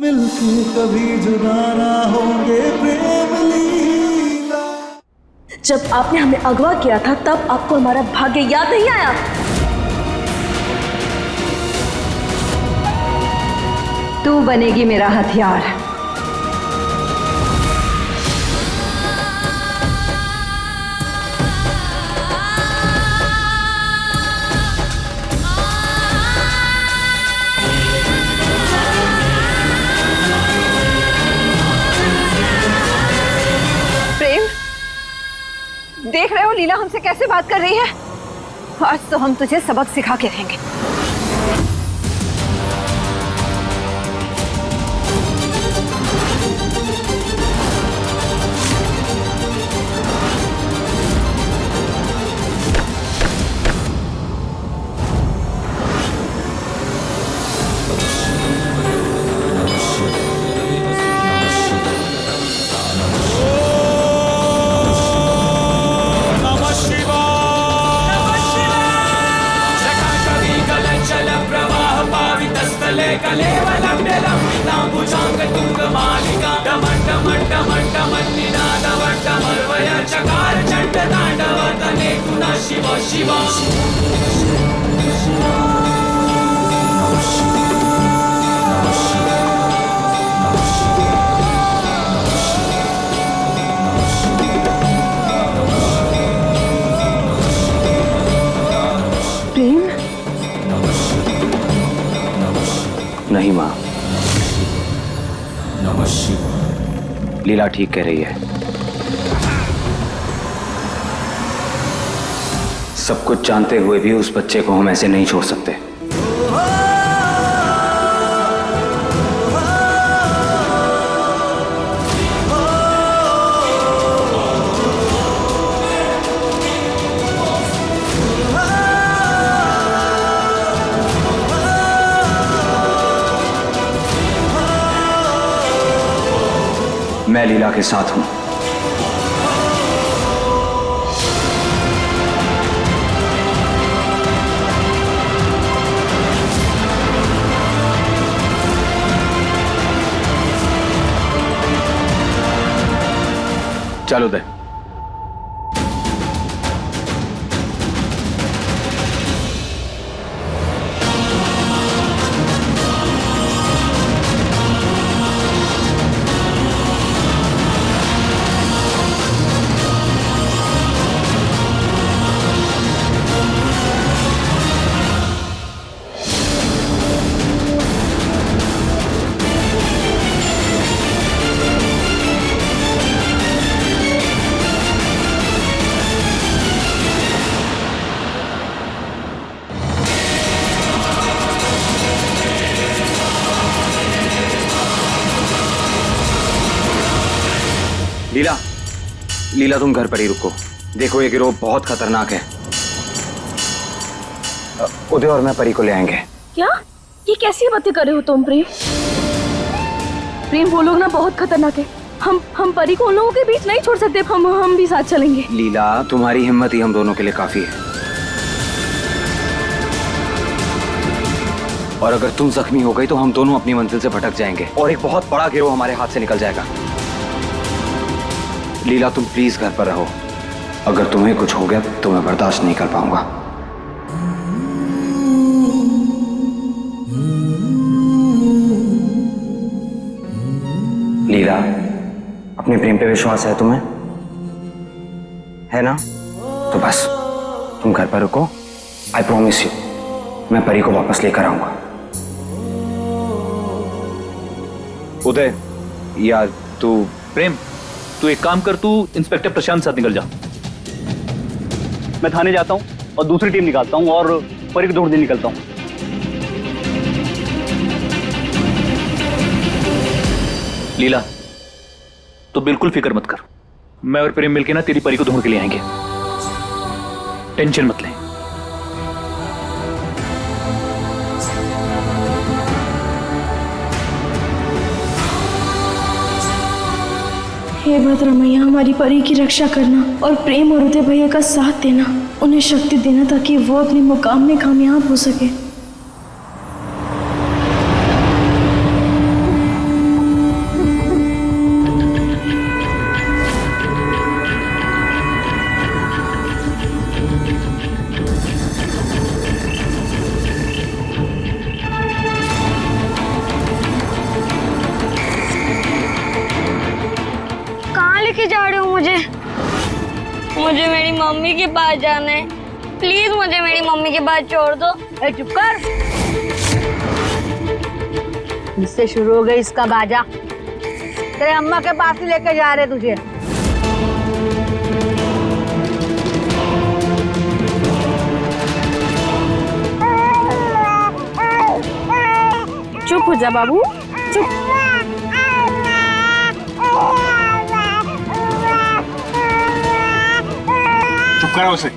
मिलके कभी जुदा ना होंगे प्रेम लीला। जब आपने हमें अगवा किया था तब आपको हमारा भाग्य याद नहीं आया? तू बनेगी मेरा हथियार। प्रेम, देख रहे हो लीला हमसे कैसे बात कर रही है? आज तो हम तुझे सबक सिखा के रहेंगे। प्रेम? नहीं माँ, लीला ठीक कह रही है। सब कुछ जानते हुए भी उस बच्चे को हम ऐसे नहीं छोड़ सकते। मैं लीला के साथ हूं। चलो दे। लीला, लीला तुम घर पर ही रुको। देखो ये गिरोह बहुत खतरनाक है। उदय और मैं परी को ले आएंगे। क्या? ये कैसी बातें कर रहे हो तुम प्रेम? प्रेम, वो लोग ना बहुत खतरनाक है। हम परी को उन लोगों के बीच नहीं छोड़ सकते। हम भी साथ चलेंगे। लीला, तुम्हारी हिम्मत ही हम दोनों के लिए काफी है। और अगर तुम जख्मी हो गई तो हम दोनों अपनी मंजिल से भटक जाएंगे और एक बहुत बड़ा गिरोह हमारे हाथ से निकल जाएगा। लीला, तुम प्लीज घर पर रहो। अगर तुम्हें कुछ हो गया तो मैं बर्दाश्त नहीं कर पाऊंगा। लीला, अपने प्रेम पे विश्वास है तुम्हें? है ना? तो बस तुम घर पर रुको। आई प्रॉमिस यू, मैं परी को वापस लेकर आऊंगा। उदय, यार तू प्रेम, तू एक काम कर, तू इंस्पेक्टर प्रशांत साथ निकल जा। मैं थाने जाता हूँ और दूसरी टीम निकालता हूँ और परी को ढूंढने निकलता हूँ। लीला, तो बिल्कुल फिक्र मत कर। मैं और प्रेम मिलके ना तेरी परी को ढूंढ के ले आएंगे। टेंशन मत ले। हे भद्रमैया, हमारी परी की रक्षा करना और प्रेम और उदय भैया का साथ देना, उन्हें शक्ति देना ताकि वो अपने मुकाम में कामयाब हो सके। लेके जा रहे हो मुझे? मुझे मेरी मम्मी के पास जाना है। प्लीज मुझे मेरी मम्मी के पास छोड़ दो। ए चुप कर। इससे शुरू हो गई इसका बाजा। तेरे अम्मा के पास ही लेके जा रहे तुझे। चुप हो जा बाबू, चुप। चुप करा उसे।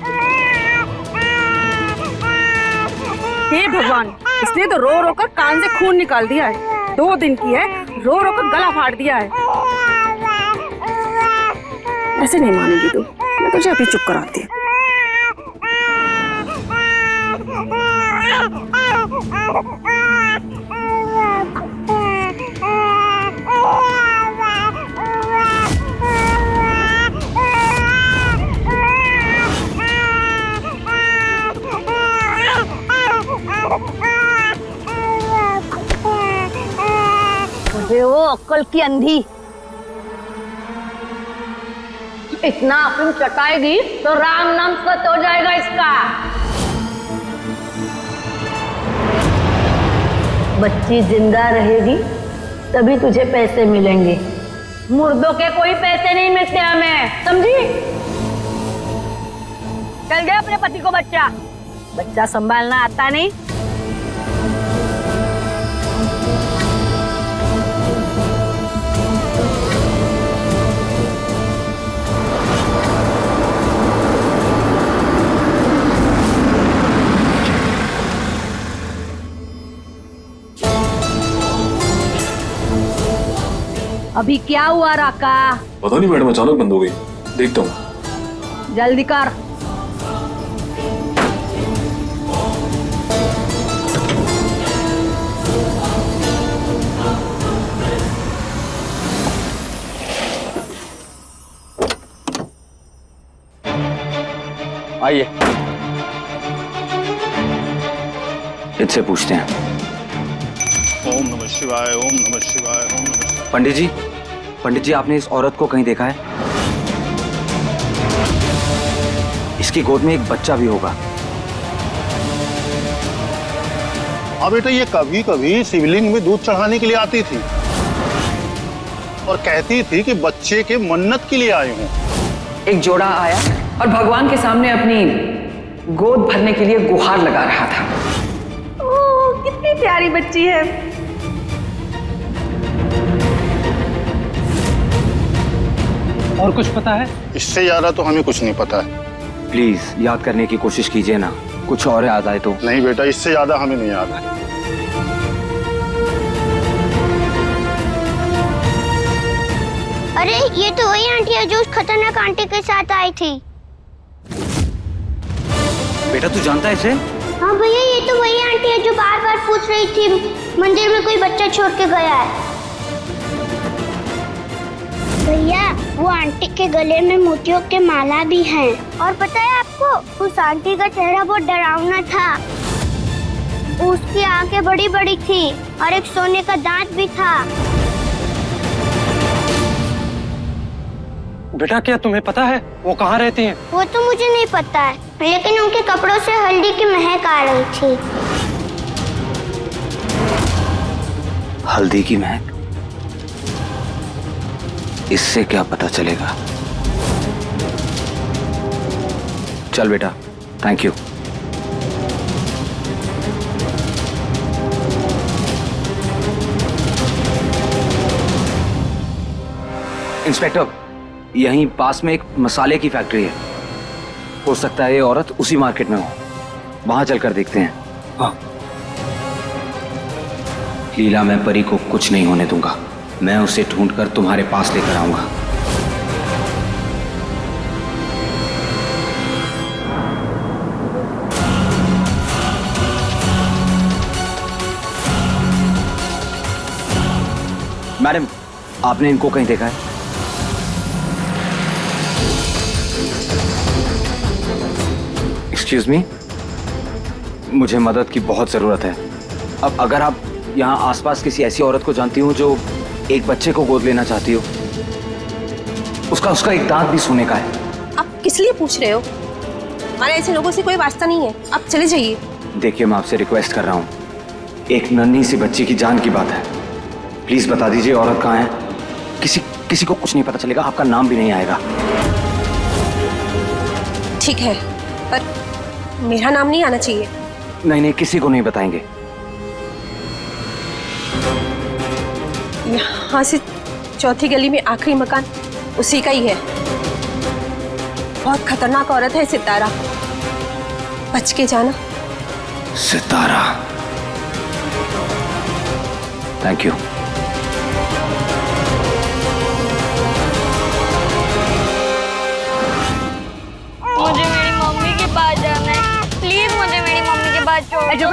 हे भगवान, इसने तो रो रो कर कान से खून निकाल दिया है। 2 दिन की है, रो रो कर गला फाड़ दिया है। ऐसे नहीं मानेगी तू, मैं तुझे अभी चुप कराती हूँ। मुझे वो अक्ल की अंधी इतना अफीम चटाएगी तो राम नाम सत हो जाएगा इसका। बच्ची जिंदा रहेगी तभी तुझे पैसे मिलेंगे। मुर्दों के कोई पैसे नहीं मिलते हमें, समझी? चल दे अपने पति को बच्चा संभालना आता नहीं। अभी क्या हुआ राका? पता नहीं मैडम, अचानक बंद हो गई। देखता हूँ। जल्दी कर। आइए, इससे पूछते हैं। ओम नमः शिवाय, ओम नमः शिवाय, ओम नमः शिवाय। पंडित जी, आपने इस औरत को कहीं देखा है? इसकी गोद में एक बच्चा भी होगा। हाँ बेटा, ये कभी कभी शिवलिंग में दूध चढ़ाने के लिए आती थी और कहती थी कि बच्चे के मन्नत के लिए आई हूँ। एक जोड़ा आया और भगवान के सामने अपनी गोद भरने के लिए गुहार लगा रहा था। ओह, कितनी प्यारी बच्ची है। और कुछ पता है? इससे ज्यादा तो हमें कुछ नहीं पता है। प्लीज याद करने की कोशिश कीजिए ना, कुछ और याद आए तो। नहीं बेटा, इससे ज्यादा हमें नहीं याद है। अरे ये तो वही आंटी है जो उस खतरनाक आंटी के साथ आई थी। बेटा तू जानता है इसे? हाँ भैया, ये तो वही आंटी है जो बार बार पूछ रही थी मंदिर में कोई बच्चा छोड़ के गया है। भैया, वो आंटी के गले में मोतियों के माला भी हैं। और पता है आपको, उस आंटी का चेहरा बहुत डरावना था। उसकी आंखें बड़ी बड़ी थी और एक सोने का दांत भी था। बेटा, क्या तुम्हें पता है वो कहाँ रहती हैं? वो तो मुझे नहीं पता है, लेकिन उनके कपड़ों से हल्दी की महक आ रही थी। हल्दी की महक? इससे क्या पता चलेगा? चल बेटा, थैंक यू। इंस्पेक्टर, यहीं पास में एक मसाले की फैक्ट्री है। हो सकता है ये औरत उसी मार्केट में हो। वहां चलकर देखते हैं। हाँ। लीला, मैं परी को कुछ नहीं होने दूंगा। मैं उसे ढूंढकर तुम्हारे पास लेकर आऊंगा। मैडम, आपने इनको कहीं देखा है? एक्सक्यूज मी, मुझे मदद की बहुत जरूरत है। अब अगर आप यहाँ आसपास किसी ऐसी औरत को जानती हो जो एक बच्चे को गोद लेना चाहती हो उसका एक दांत भी सोने का है। आप किस लिए पूछ रहे हो? हमारे ऐसे लोगों से कोई वास्ता नहीं है, आप चले जाइए। देखिए, मैं आपसे रिक्वेस्ट कर रहा हूँ, एक नन्ही सी बच्ची की जान की बात है, प्लीज बता दीजिए औरत कहाँ है। किसी को कुछ नहीं पता चलेगा, आपका नाम भी नहीं आएगा। ठीक है, पर मेरा नाम नहीं आना चाहिए। नहीं, किसी को नहीं बताएंगे। यहाँ से चौथी गली में आखिरी मकान उसी का ही है। बहुत खतरनाक औरत है सितारा, बच के जाना। सितारा, थैंक यू। मुझे मेरी मम्मी के पास जाना है, प्लीज मुझे मेरी मम्मी के पास छोड़ दो।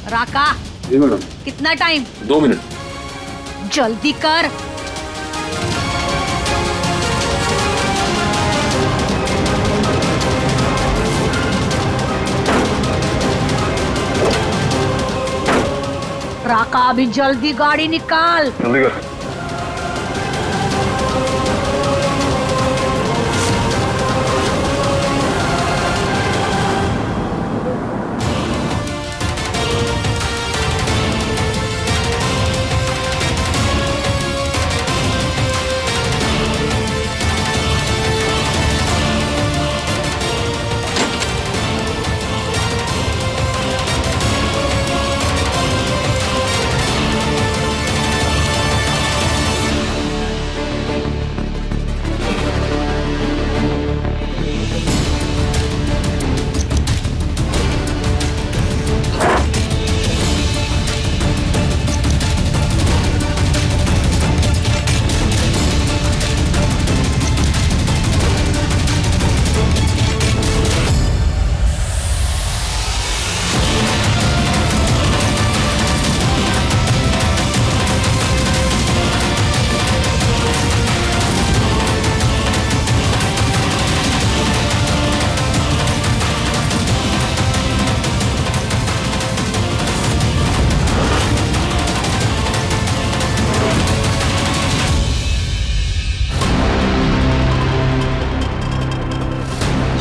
राका, जी मैडम। कितना टाइम? 2 मिनट। जल्दी कर। राका, अभी जल्दी गाड़ी निकाल। जल्दी कर।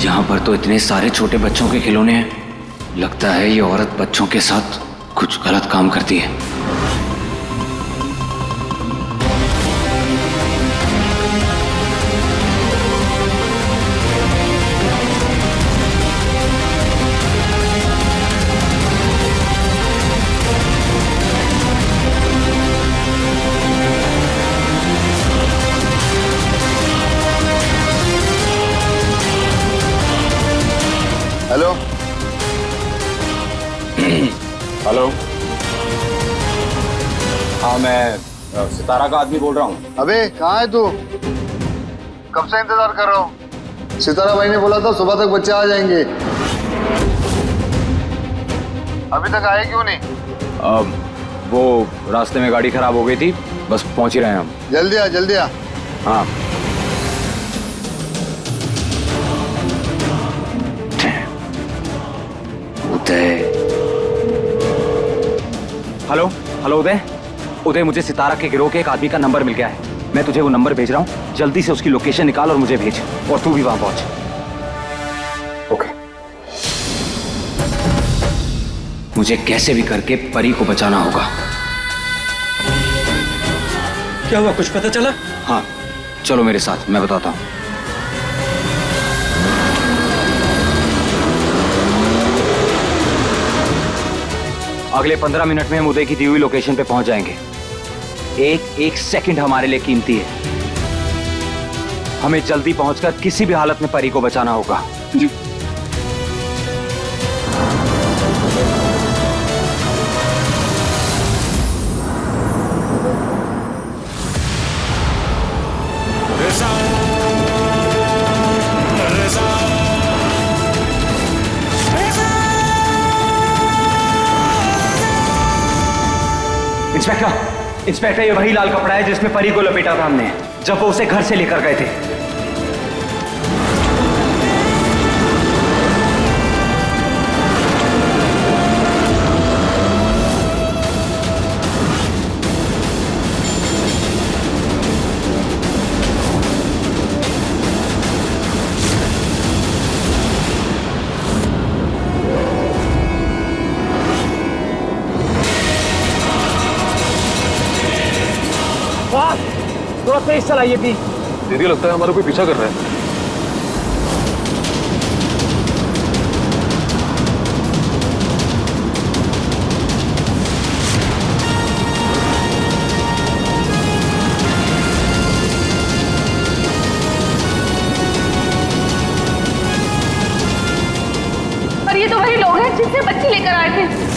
यहाँ पर तो इतने सारे छोटे बच्चों के खिलौने हैं। लगता है ये औरत बच्चों के साथ कुछ गलत काम करती है। हेलो। हेलो, हाँ मैं सितारा का आदमी बोल रहा हूँ। अबे कहाँ है तू? कब से इंतजार कर रहा हूँ। सितारा भाई ने बोला था सुबह तक बच्चे आ जाएंगे। अभी तक आए क्यों नहीं? वो रास्ते में गाड़ी खराब हो गई थी, बस पहुंच ही रहे हैं हम। जल्दी आ, जल्दी आ। हाँ। उदय, हेलो हेलो उदय। उदय, मुझे सितारा के गिरोह के एक आदमी का नंबर मिल गया है। मैं तुझे वो नंबर भेज रहा हूँ, जल्दी से उसकी लोकेशन निकाल और मुझे भेज, और तू भी वहां पहुंच। ओके। मुझे कैसे भी करके परी को बचाना होगा। क्या हुआ, कुछ पता चला? हाँ, चलो मेरे साथ, मैं बताता हूँ। अगले 15 मिनट में हम उदय की दी हुई लोकेशन पे पहुंच जाएंगे। एक सेकंड हमारे लिए कीमती है। हमें जल्दी पहुंचकर किसी भी हालत में परी को बचाना होगा। जी। इंस्पेक्टर, ये वही लाल कपड़ा है जिसमें परी को लपेटा था हमने, जब वो उसे घर से लेकर गए थे। तेज चलाइए प्लीज। दीदी लगता है हमारा कोई पीछा कर रहा है। और ये तो वही लोग हैं जिनसे बच्ची लेकर आए थे।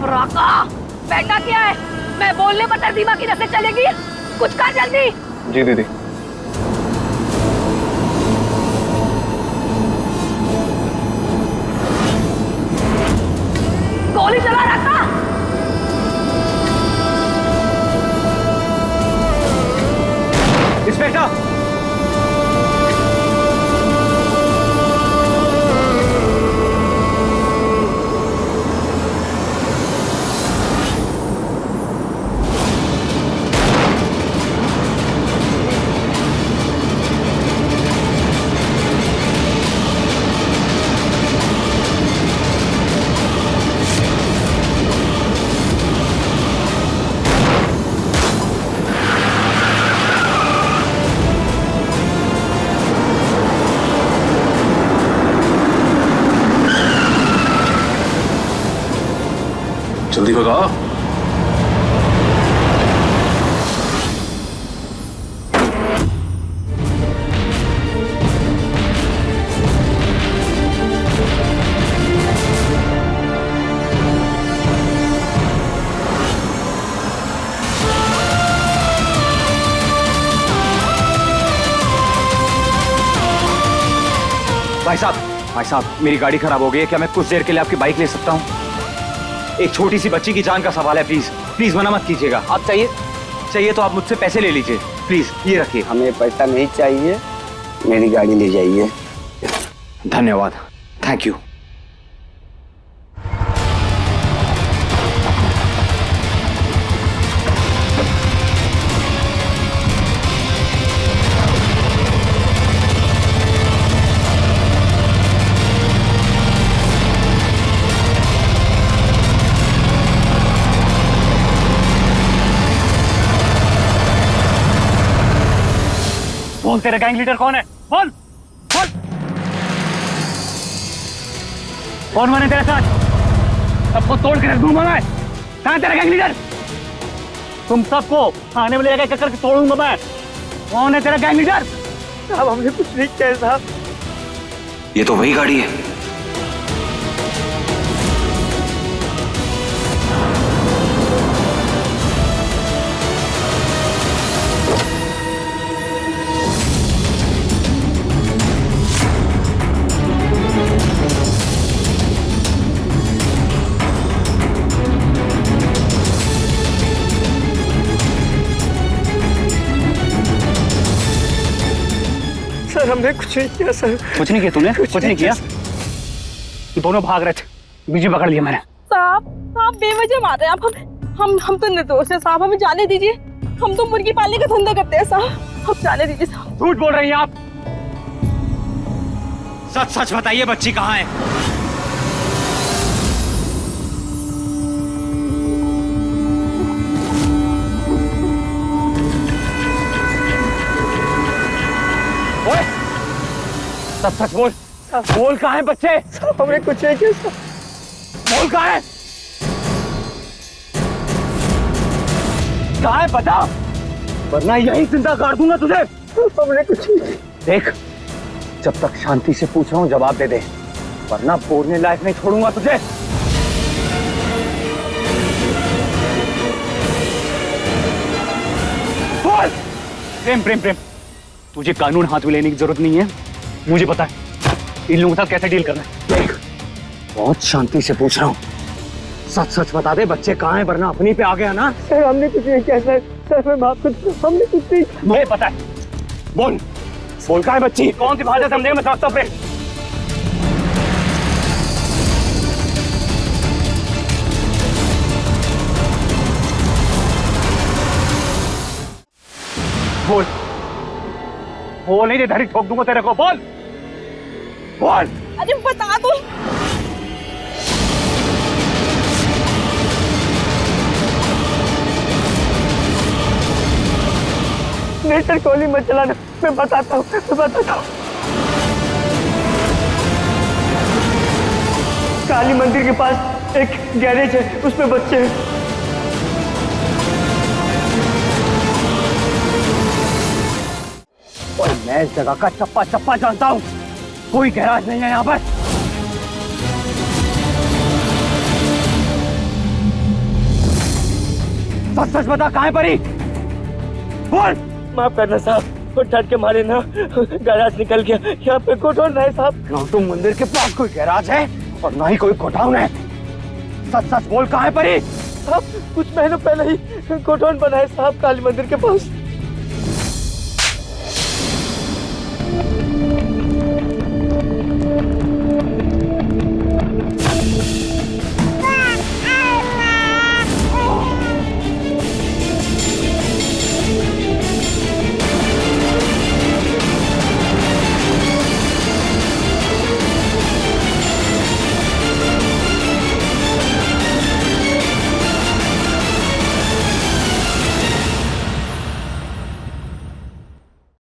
राका, बेटा क्या है? मैं बोलने पर तेरी दिमाग की नसें चलेगी। कुछ कर जल्दी। जी दीदी। गोली चला राका। इंस्पेक्टर, जल्दी भगा। भाई साहब, मेरी गाड़ी खराब हो गई है। क्या मैं कुछ देर के लिए आपकी बाइक ले सकता हूँ? एक छोटी सी बच्ची की जान का सवाल है। प्लीज प्लीज मना मत कीजिएगा। आप चाहिए तो आप मुझसे पैसे ले लीजिए। प्लीज ये रखिए। हमें पैसा नहीं चाहिए, मेरी गाड़ी ले जाइए। धन्यवाद, थैंक यू। बोल, तेरा गैंग लीडर कौन है? बोल बोल, कौन है तेरे साथ? सबको तोड़ के रख दूंगा मैं। कहाँ है तेरा गैंग लीडर? तुम सबको थाने में ले जाकर करके तोड़ूंगा मैं। कौन है तेरा गैंग लीडर? साहब हमने कुछ नहीं किया साहब। ये तो वही गाड़ी है। सर हमने कुछ नहीं किया सर। कुछ नहीं किया तूने? कुछ नहीं किया। दोनों भाग रहे थे, बीच में पकड़ लिया मैंने। साहब बेवजह मार रहे हैं आप हमें। हम तो निर्दोष हैं साहब, हमें जाने दीजिए। हम तो मुर्गी पालने का धंधा करते हैं साहब, हम जाने दीजिए साहब। झूठ बोल रही हैं आप। सच सच बताइए, बच्ची कहाँ है? ओए, सच सच बोल। बोल कहाँ है बच्चे? हमने कुछ नहीं किया। बोल कहाँ है? कहाँ है बता, वरना यही जिंदा काट दूंगा तुझे। हमने कुछ नहीं। देख, जब तक शांति से पूछ रहा हूँ जवाब दे दे, वरना बोलने लायक नहीं छोड़ूंगा तुझे। बोल। प्रेम प्रेम प्रेम, तुझे कानून हाथ में लेने की जरूरत नहीं है। मुझे पता है इन लोगों के साथ कैसे डील करना है। देख, बहुत शांति से पूछ रहा हूँ, सच सच बता दे, बच्चे कहाँ हैं, वरना अपनी पे आ गया ना। सर हमने कुछ नहीं किया सर। सर मैं माफ कर, हमने कुछ नहीं। मुझे पता है। बोल बोल, कहाँ है बच्ची? कौन सी भाषा समझेगा मैं समझता हूँ। बोल बोल, नहीं धड़ी ठोक दूंगा तेरे को। बोल बोल। अरे बता दो। मेरे सर गोली मत चलाना, मैं बताता हूँ। काली मंदिर के पास एक गैरेज है, उसमें बच्चे हैं। और मैं इस जगह का चप्पा चप्पा जानता हूँ, कोई गैराज नहीं है यहाँ पर। सच सच बता, कहाँ है परी? बोल। माफ करना साहब, वो डट के मारे ना गैराज निकल गया। यहाँ पे गोडाउन है साहब। ना तो मंदिर के पास कोई गैराज है और ना ही कोई गोडाउन है। सच सच बोल, कहाँ है परी? साहब कुछ महीनों पहले ही गोडाउन बना है साहब, काली मंदिर के पास।